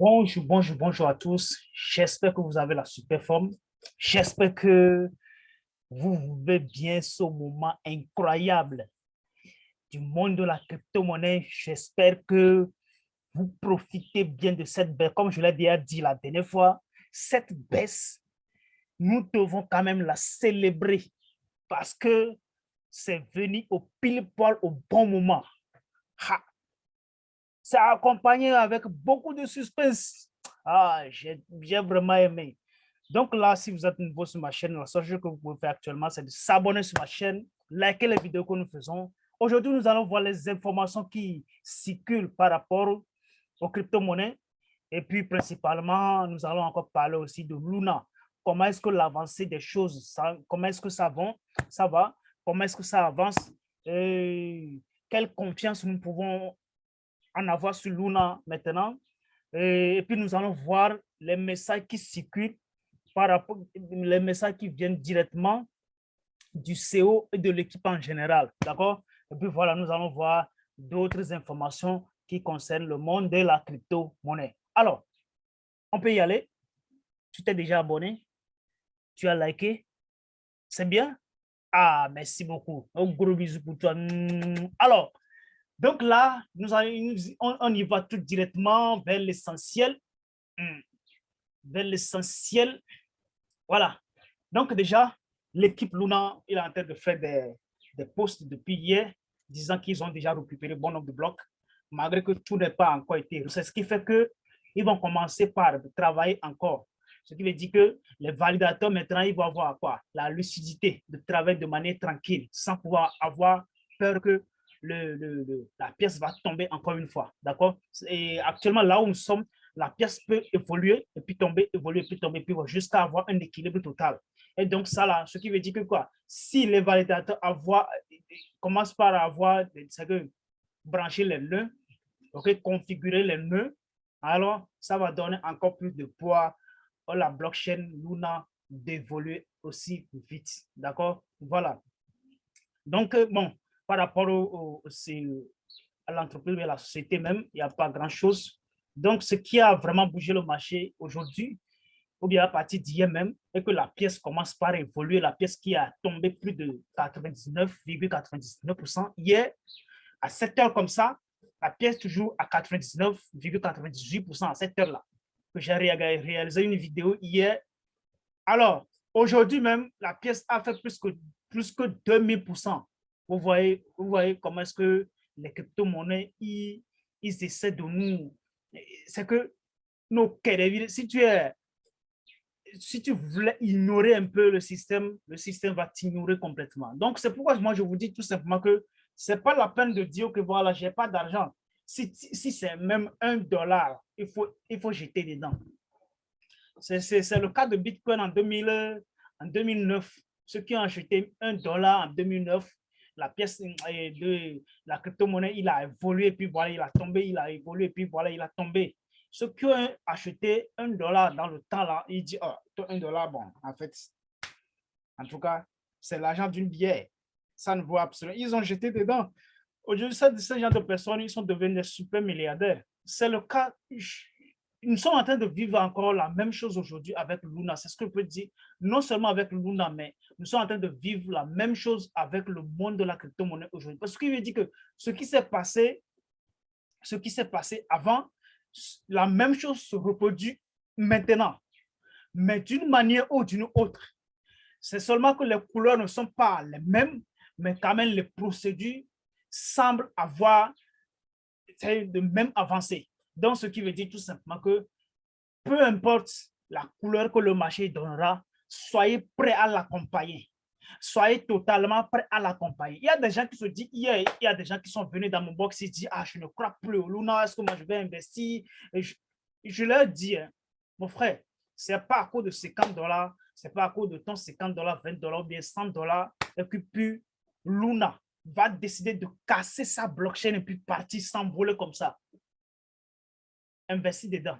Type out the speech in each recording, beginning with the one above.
Bonjour à tous. J'espère que vous avez la super forme. J'espère que vous vivez bien ce moment incroyable du monde de la crypto-monnaie. J'espère que vous profitez bien de cette baisse. Comme je l'ai déjà dit la dernière fois, cette baisse, nous devons quand même la célébrer parce que c'est venu au pile poil au bon moment. Ha! C'est accompagné avec beaucoup de suspense. J'ai vraiment aimé. Donc là, si vous êtes nouveau sur ma chaîne, la seule chose que vous pouvez faire actuellement, c'est de s'abonner sur ma chaîne, liker les vidéos que nous faisons. Aujourd'hui, nous allons voir les informations qui circulent par rapport aux crypto-monnaies. Et puis, principalement, nous allons encore parler aussi de Luna. Comment est-ce que l'avancée des choses, comment est-ce que ça va, comment est-ce que ça avance, et quelle confiance nous pouvons en avoir sur Luna maintenant. Et puis, nous allons voir les messages qui circulent par rapport les messages qui viennent directement du CEO et de l'équipe en général. D'accord? Et puis voilà, nous allons voir d'autres informations qui concernent le monde de la crypto-monnaie. Alors, on peut y aller. Tu t'es déjà abonné? Tu as liké? C'est bien? Ah, merci beaucoup. Un gros bisou pour toi. Alors, donc là, on y va tout directement vers l'essentiel. Vers l'essentiel. Voilà. Donc déjà, l'équipe Luna est en train de faire des posts depuis hier, disant qu'ils ont déjà récupéré bon nombre de blocs, malgré que tout n'est pas encore été. C'est ce qui fait qu'ils vont commencer par travailler encore. Ce qui veut dire que les validateurs, maintenant, ils vont avoir quoi? La lucidité de travailler de manière tranquille, sans pouvoir avoir peur que la pièce va tomber encore une fois. D'accord? Et actuellement, là où nous sommes, la pièce peut évoluer, et puis tomber, évoluer, puis tomber, puis jusqu'à avoir un équilibre total. Et donc, ça là, ce qui veut dire que quoi? Si les validateurs commencent par avoir, c'est que brancher les nœuds, okay, configurer les nœuds, alors ça va donner encore plus de poids à la blockchain Luna d'évoluer aussi vite. D'accord? Voilà. Donc, bon, par rapport à l'entreprise et à la société même, il n'y a pas grand-chose. Donc, ce qui a vraiment bougé le marché aujourd'hui, ou bien à partir d'hier même, et que la pièce commence par évoluer, la pièce qui a tombé plus de 99,99%. Hier, à 7 heures comme ça, la pièce toujours à 99,98% à cette heure-là, que j'ai réalisé une vidéo hier. Alors, aujourd'hui même, la pièce a fait plus que 2000%. Vous voyez comment est-ce que les crypto-monnaies, ils essaient de nous... C'est que nos si tu voulais ignorer un peu le système va t'ignorer complètement. Donc, c'est pourquoi moi, je vous dis tout simplement que ce n'est pas la peine de dire que voilà, je n'ai pas d'argent. Si c'est même $1, il faut jeter dedans. C'est le cas de Bitcoin en 2009. Ceux qui ont acheté $1 en 2009, la pièce de la crypto-monnaie, il a évolué, puis voilà, il a tombé, il a évolué, puis voilà, il a tombé. Ceux qui ont acheté $1 dans le temps, là, ils disent, oh, $1, bon, en fait, en tout cas, c'est l'argent d'une bière. Ça ne vaut absolument. Ils ont jeté dedans. Aujourd'hui, ce genre de personnes, ils sont devenus des super milliardaires. C'est le cas. Nous sommes en train de vivre encore la même chose aujourd'hui avec Luna. C'est ce que je peux dire. Non seulement avec Luna, mais nous sommes en train de vivre la même chose avec le monde de la crypto-monnaie aujourd'hui. Parce qu'il veut dire que ce qui s'est passé avant, la même chose se reproduit maintenant, mais d'une manière ou d'une autre. C'est seulement que les couleurs ne sont pas les mêmes, mais quand même les procédures semblent avoir de même avancée. Donc, ce qui veut dire tout simplement que peu importe la couleur que le marché donnera, soyez prêts à l'accompagner. Soyez totalement prêts à l'accompagner. Il y a des gens qui se disent, il y a des gens qui sont venus dans mon box et disent, ah, je ne crois plus au Luna, est-ce que moi je vais investir? Et je leur dis, hein, mon frère, ce n'est pas à cause de $50, ce n'est pas à cause de ton $50, $20 ou bien $100, et puis Luna va décider de casser sa blockchain et puis partir s'envoler comme ça. Investir dedans.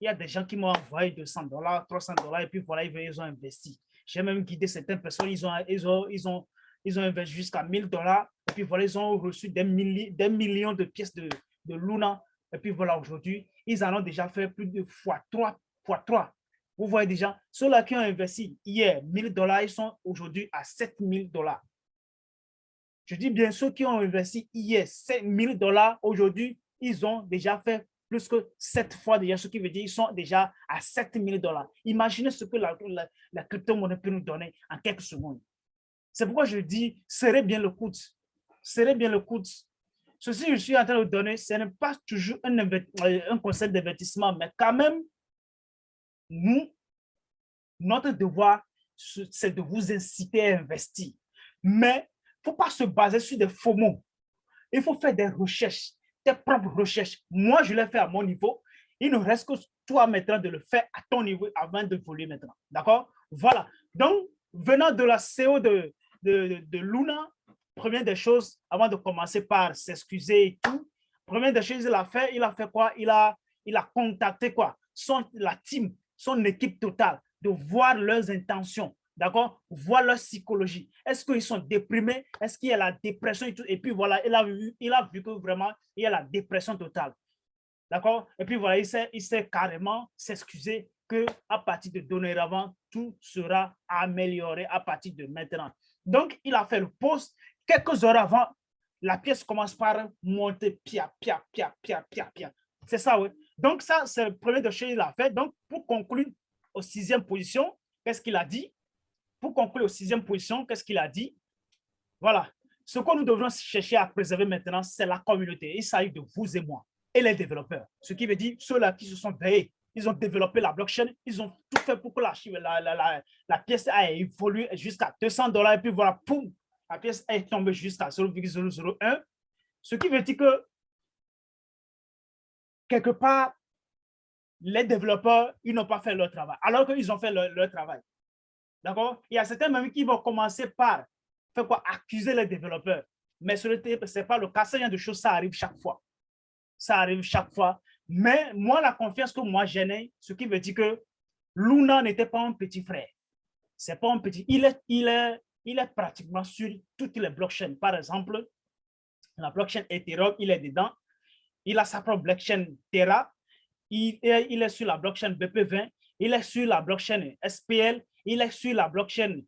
Il y a des gens qui m'ont envoyé $200, $300 et puis voilà, ils ont investi. J'ai même guidé certaines personnes, ils ont investi jusqu'à $1000 et puis voilà, ils ont reçu des millions de pièces de Luna et puis voilà, aujourd'hui, ils en ont déjà fait plus de fois 3, fois 3. Vous voyez déjà, ceux-là qui ont investi hier 1000 $, ils sont aujourd'hui à 7000 $. Je dis bien ceux qui ont investi hier 5000 $, aujourd'hui, ils ont déjà fait plus que 7 fois déjà, ce qui veut dire qu'ils sont déjà à 7000 $. Imaginez ce que la crypto-monnaie peut nous donner en quelques secondes. C'est pourquoi je dis, serrez bien le coude. Serrez bien le coude. Ceci, je suis en train de donner, ce n'est pas toujours un concept d'investissement, mais quand même, nous, notre devoir, c'est de vous inciter à investir. Mais il ne faut pas se baser sur des faux mots. Il faut faire des recherches, tes propres recherches. Moi, je l'ai fait à mon niveau. Il ne reste que toi maintenant de le faire à ton niveau avant de voler maintenant. D'accord? Voilà. Donc, venant de la CO de Luna, première des choses, avant de commencer par s'excuser et tout, première des choses, il a fait quoi? Il a contacté quoi? La team, son équipe totale, de voir leurs intentions, d'accord? Voir leur psychologie. Est-ce qu'ils sont déprimés? Est-ce qu'il y a la dépression et tout? Et puis voilà, il a vu que vraiment, il y a la dépression totale. D'accord? Et puis voilà, il s'est carrément s'excuser qu'à partir de dorénavant, tout sera amélioré à partir de maintenant. Donc, il a fait le post. Quelques heures avant, la pièce commence par monter, pia, pia, pia, pia, pia, pia. C'est ça, oui. Donc, ça, c'est le premier de choses qu'il a fait. Donc, pour conclure aux 6e position, qu'est-ce qu'il a dit? Pour conclure aux 6e position, qu'est-ce qu'il a dit? Voilà. Ce que nous devrons chercher à préserver maintenant, c'est la communauté. Il s'agit de vous et moi et les développeurs. Ce qui veut dire ceux-là qui se sont veillés, ils ont développé la blockchain, ils ont tout fait pour que la pièce a évolué jusqu'à 200 $. Et puis voilà, poum, la pièce est tombée jusqu'à 0,001. Ce qui veut dire que, quelque part, les développeurs, ils n'ont pas fait leur travail, alors qu'ils ont fait leur travail. D'accord? Il y a certains même qui vont commencer par faire quoi? Accuser les développeurs. Mais ce n'est pas le cas. Ce genre de choses, ça arrive chaque fois. Ça arrive chaque fois. Mais moi, la confiance que moi j'ai, ce qui veut dire que Luna n'était pas un petit frère. C'est pas un petit. Il est pratiquement sur toutes les blockchains. Par exemple, la blockchain Ethereum, il est dedans. Il a sa propre blockchain Terra. Il est sur la blockchain BP20. Il est sur la blockchain SPL. Il est sur la blockchain,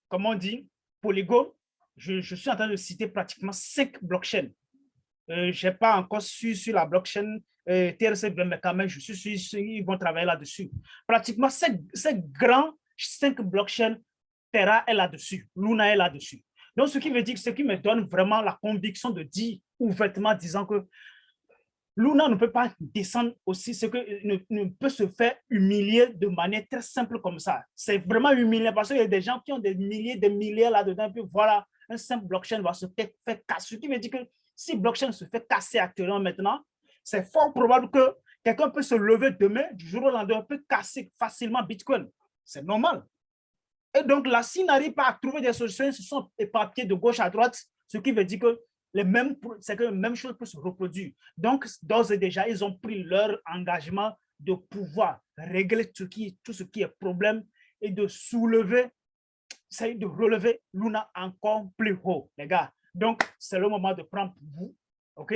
comment on dit, Polygon. Je suis en train de citer pratiquement 5 blockchains. Je n'ai pas encore su sur la blockchain TRC20, mais quand même, je suis sûr qu'ils vont travailler là-dessus. Pratiquement, ces grands 5 blockchains, Terra est là-dessus, Luna est là-dessus. Donc, ce qui veut dire, ce qui me donne vraiment la conviction de dire ouvertement, disant que Luna ne peut pas descendre aussi, ce que ne peut se faire humilier de manière très simple comme ça. C'est vraiment humiliant parce qu'il y a des gens qui ont des milliers, des milliards là-dedans, puis voilà, un simple blockchain va se faire casser. Ce qui veut dire que si blockchain se fait casser actuellement maintenant, c'est fort probable que quelqu'un peut se lever demain, du jour au lendemain, peut casser facilement Bitcoin. C'est normal. Et donc là, s'ils n'arrivent pas à trouver des solutions, ils se sont éparpillés de gauche à droite, ce qui veut dire que c'est que la même chose peut se reproduire. Donc, d'ores et déjà, ils ont pris leur engagement de pouvoir régler tout ce qui est problème et de soulever, c'est de relever Luna encore plus haut, les gars. Donc, c'est le moment de prendre pour vous, OK?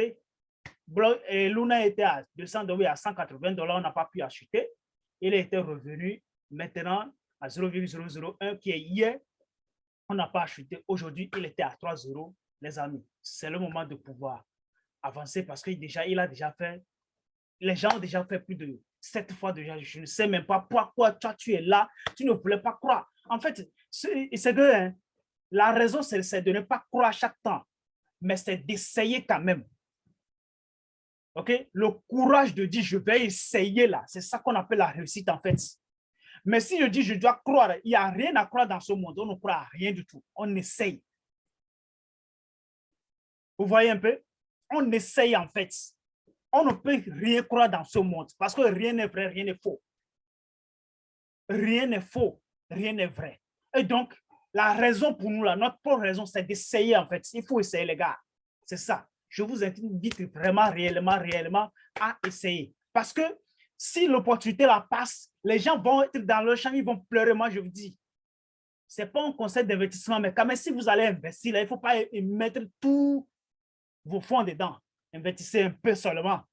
Et Luna était à 200 $, à 180 $, on n'a pas pu acheter. Il était revenu maintenant à 0,001, qui est hier. On n'a pas acheté. Aujourd'hui, il était à 3 €. Les amis, c'est le moment de pouvoir avancer parce qu'il a déjà fait, les gens ont déjà fait plus de 7 fois déjà. Je ne sais même pas pourquoi toi, tu es là, tu ne voulais pas croire. En fait, c'est que la raison, c'est de ne pas croire chaque temps, mais c'est d'essayer quand même. OK? Le courage de dire, je vais essayer là, c'est ça qu'on appelle la réussite en fait. Mais si je dis, je dois croire, il n'y a rien à croire dans ce monde, on ne croit à rien du tout, on essaye. Vous voyez un peu? On essaye en fait. On ne peut rien croire dans ce monde parce que rien n'est vrai, rien n'est faux. Rien n'est faux, rien n'est vrai. Et donc, la raison pour nous, là, notre propre raison, c'est d'essayer en fait. Il faut essayer, les gars. C'est ça. Je vous invite vraiment, réellement à essayer. Parce que si l'opportunité la passe, les gens vont être dans leur champ, ils vont pleurer. Moi, je vous dis, ce n'est pas un conseil d'investissement, mais quand même, si vous allez investir, là, il ne faut pas mettre tous vos fonds dedans. Investissez un peu seulement.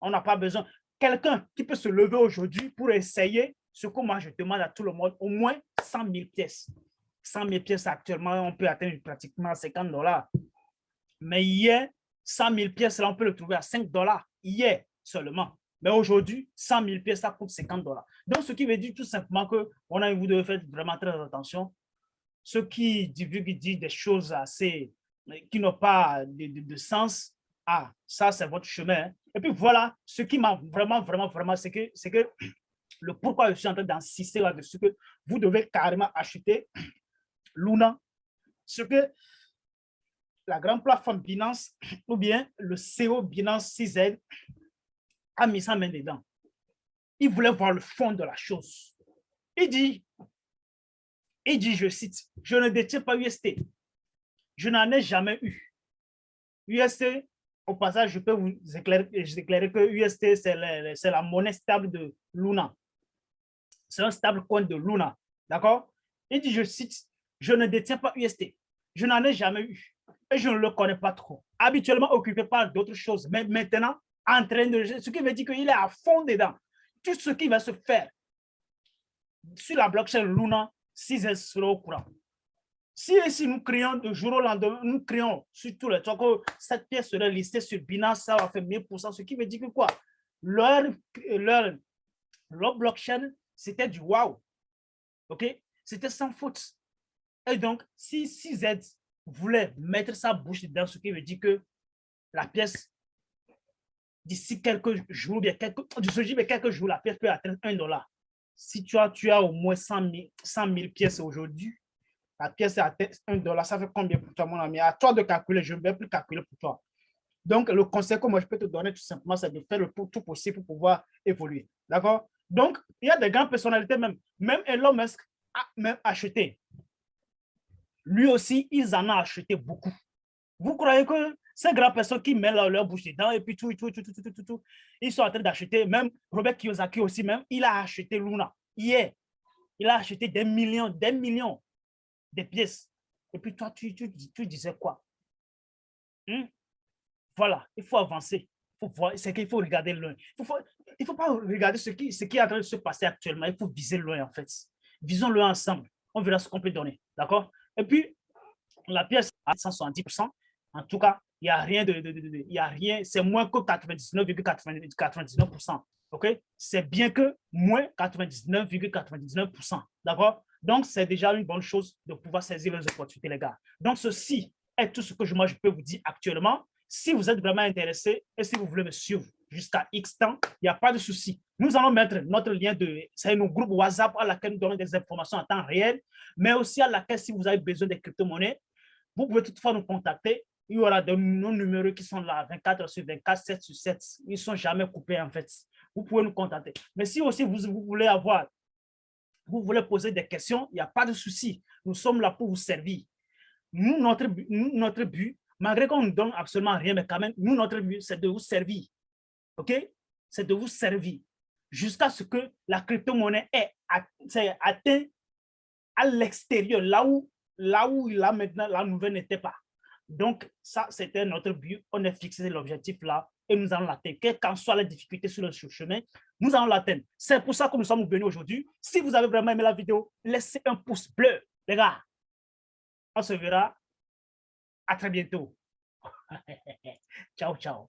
On n'a pas besoin. Quelqu'un qui peut se lever aujourd'hui pour essayer ce que moi je demande à tout le monde, au moins 100 000 pièces. 100 000 pièces actuellement, on peut atteindre pratiquement 50 $. Mais hier, 100 000 pièces, là, on peut le trouver à 5 $. Hier seulement. Mais aujourd'hui, 100 000 pièces, ça coûte 50 $. Donc, ce qui veut dire tout simplement que vous devez faire vraiment très attention. Ceux qui divulguent disent des choses assez qui n'ont pas de sens, ah, ça, c'est votre chemin. Hein. Et puis voilà, ce qui m'a vraiment, c'est que le pourquoi je suis en train d'insister là-dessus, que vous devez carrément acheter Luna, ce que la grande plateforme Binance ou bien le CEO Binance CZ a mis sa main dedans. Il voulait voir le fond de la chose. Il dit, je cite, je ne détiens pas UST. Je n'en ai jamais eu. UST, au passage, je peux vous éclairer que UST, c'est la monnaie stable de Luna. C'est un stable coin de Luna. D'accord? Il dit, je cite, je ne détiens pas UST. Je n'en ai jamais eu. Et je ne le connais pas trop. Habituellement occupé par d'autres choses. Mais maintenant, en train de... Ce qui veut dire qu'il est à fond dedans. Tout ce qui va se faire sur la blockchain Luna, si elle sera au courant. Si nous créons de jour au lendemain, nous créons sur tous les trucs que cette pièce serait listée sur Binance, ça va faire 1000%, ce qui veut dire que quoi? Leur blockchain, c'était du wow. OK? C'était sans faute. Et donc, si CZ voulait mettre sa bouche dedans, ce qui veut dire que la pièce, d'ici quelques jours, quelques jours, la pièce peut atteindre 1 $. Si tu as au moins 100 000 pièces aujourd'hui, la pièce est à 1 $, ça fait combien pour toi, mon ami? À toi de calculer, je ne vais plus calculer pour toi. Donc, le conseil que moi je peux te donner tout simplement, c'est de faire le tout possible pour pouvoir évoluer. D'accord? Donc, il y a des grandes personnalités même Elon Musk a même acheté. Lui aussi, ils en ont acheté beaucoup. Vous croyez que ces grandes personnes qui mettent leur bouche dedans et puis tout, ils sont en train d'acheter, même Robert Kiyosaki aussi, même, il a acheté Luna. Hier, il a acheté des millions de pièces. Et puis toi, tu disais quoi? Voilà, il faut avancer. C'est qu'il faut regarder loin. Il ne faut pas regarder ce qui est en train de se passer actuellement. Il faut viser loin, en fait. Visons-le ensemble. On verra ce qu'on peut donner. D'accord? Et puis, la pièce à 170%. En tout cas, il n'y a rien il y a rien. C'est moins que 99,99%. OK? C'est bien que moins 99,99%. D'accord? Donc, c'est déjà une bonne chose de pouvoir saisir les opportunités, les gars. Donc, ceci est tout ce que moi, je peux vous dire actuellement. Si vous êtes vraiment intéressé et si vous voulez me suivre jusqu'à X temps, il n'y a pas de souci. Nous allons mettre notre lien c'est un groupe WhatsApp à laquelle nous donnons des informations en temps réel, mais aussi à laquelle, si vous avez besoin de crypto-monnaies, vous pouvez toutefois nous contacter. Il y aura nos numéros qui sont là 24 sur 24, 7 sur 7. Ils ne sont jamais coupés, en fait. Vous pouvez nous contacter. Mais si aussi vous voulez poser des questions, il n'y a pas de souci. Nous sommes là pour vous servir. Notre but, malgré qu'on ne nous donne absolument rien, mais quand même, notre but, c'est de vous servir. OK? C'est de vous servir jusqu'à ce que la crypto-monnaie ait atteint à l'extérieur, là où là maintenant, la nouvelle n'était pas. Donc, ça, c'était notre but. On a fixé l'objectif là et nous allons l'atteindre. Quelles qu'en soient les difficultés sur le chemin, nous allons l'atteindre. C'est pour ça que nous sommes venus aujourd'hui. Si vous avez vraiment aimé la vidéo, laissez un pouce bleu, les gars. On se verra. À très bientôt. Ciao, ciao.